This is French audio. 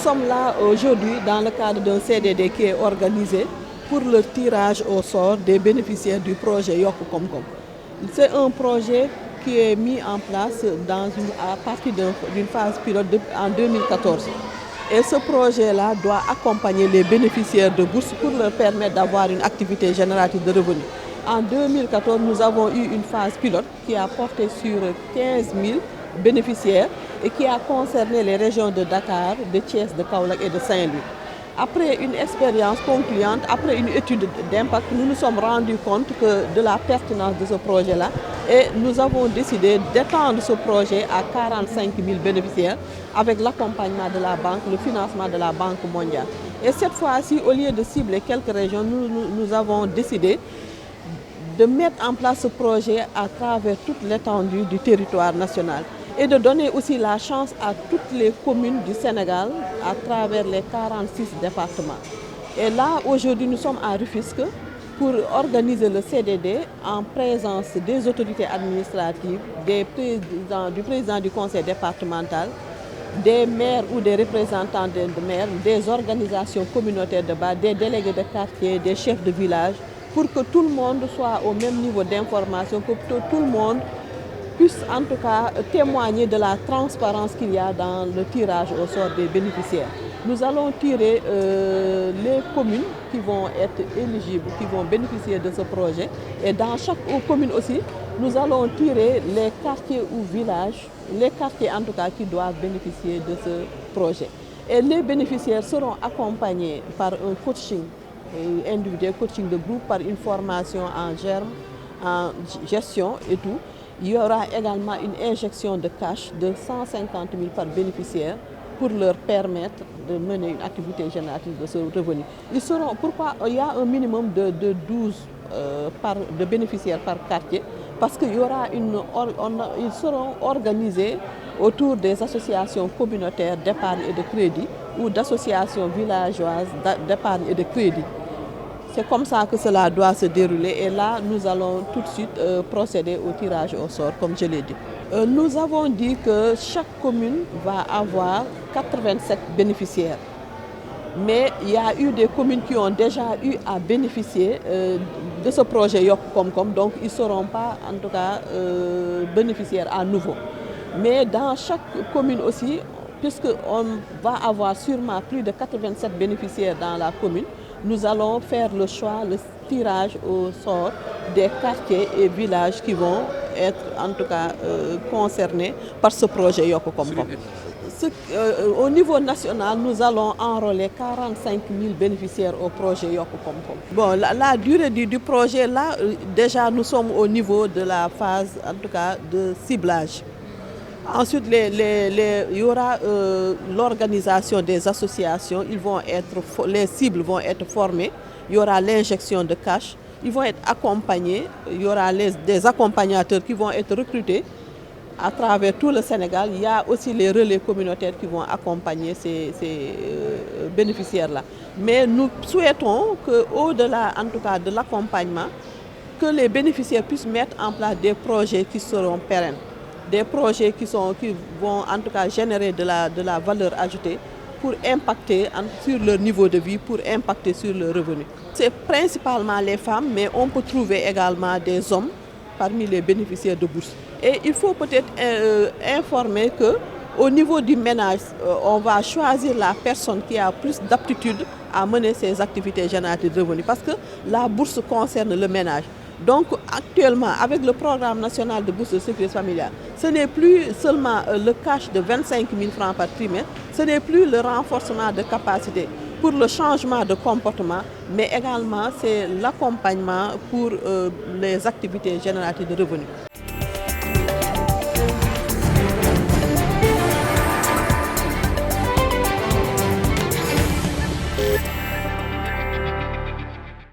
sommes là aujourd'hui dans le cadre d'un CDD qui est organisé pour le tirage au sort des bénéficiaires du projet Yokku Kom Kom. C'est un projet qui est mis en place à partir d'une phase pilote en 2014. Et ce projet-là doit accompagner les bénéficiaires de bourses pour leur permettre d'avoir une activité génératrice de revenus. En 2014, nous avons eu une phase pilote qui a porté sur 15 000 bénéficiaires et qui a concerné les régions de Dakar, de Thiès, de Kaolack et de Saint-Louis. Après une expérience concluante, après une étude d'impact, nous nous sommes rendus compte de la pertinence de ce projet-là et nous avons décidé d'étendre ce projet à 45 000 bénéficiaires avec l'accompagnement de la banque, le financement de la Banque mondiale. Et cette fois-ci, au lieu de cibler quelques régions, nous avons décidé de mettre en place ce projet à travers toute l'étendue du territoire national et de donner aussi la chance à toutes les communes du Sénégal à travers les 46 départements. Et là, aujourd'hui, nous sommes à Rufisque pour organiser le CDD en présence des autorités administratives, du président du conseil départemental, des maires ou des représentants de maires, des organisations communautaires de base, des délégués de quartier, des chefs de village, pour que tout le monde soit au même niveau d'information, que tout le monde puisse en tout cas témoigner de la transparence qu'il y a dans le tirage au sort des bénéficiaires. Nous allons tirer les communes qui vont être éligibles, qui vont bénéficier de ce projet. Et dans chaque commune aussi, nous allons tirer les quartiers ou villages, les quartiers en tout cas qui doivent bénéficier de ce projet. Et les bénéficiaires seront accompagnés par un coaching individuel, coaching de groupe, par une formation en germe, en gestion et tout. Il y aura également une injection de cash de 150 000 par bénéficiaire pour leur permettre de mener une activité génératrice de ce revenu. Pourquoi il y a un minimum de 12 de bénéficiaires par quartier? Parce qu'ils seront organisés autour des associations communautaires d'épargne et de crédit ou d'associations villageoises d'épargne et de crédit. C'est comme ça que cela doit se dérouler et là, nous allons tout de suite procéder au tirage au sort, comme je l'ai dit. Nous avons dit que chaque commune va avoir 87 bénéficiaires. Mais il y a eu des communes qui ont déjà eu à bénéficier de ce projet Yokku Kom Kom, donc ils ne seront pas en tout cas bénéficiaires à nouveau. Mais dans chaque commune aussi, puisqu'on va avoir sûrement plus de 87 bénéficiaires dans la commune, nous allons faire le choix, le tirage au sort des quartiers et villages qui vont être en tout cas concernés par ce projet Yokku Kom Kom. Au niveau national, nous allons enrôler 45 000 bénéficiaires au projet Yokku Kom Kom. Bon, la durée du projet, là, déjà nous sommes au niveau de la phase en tout cas de ciblage. Ensuite, il y aura l'organisation des associations, les cibles vont être formées, il y aura l'injection de cash, ils vont être accompagnés, il y aura des accompagnateurs qui vont être recrutés à travers tout le Sénégal. Il y a aussi les relais communautaires qui vont accompagner ces bénéficiaires-là. Mais nous souhaitons qu'au-delà en tout cas de l'accompagnement, que les bénéficiaires puissent mettre en place des projets qui seront pérennes. Des projets qui vont en tout cas générer de la valeur ajoutée pour impacter sur leur niveau de vie, pour impacter sur leurs revenus. C'est principalement les femmes, mais on peut trouver également des hommes parmi les bénéficiaires de bourse. Et il faut peut-être informer qu'au niveau du ménage, on va choisir la personne qui a plus d'aptitude à mener ses activités génératrices de revenus parce que la bourse concerne le ménage. Donc actuellement, avec le programme national de bourse de sécurité familiale, ce n'est plus seulement le cash de 25 000 francs par trimestre, ce n'est plus le renforcement de capacité pour le changement de comportement, mais également c'est l'accompagnement pour les activités génératrices de revenus.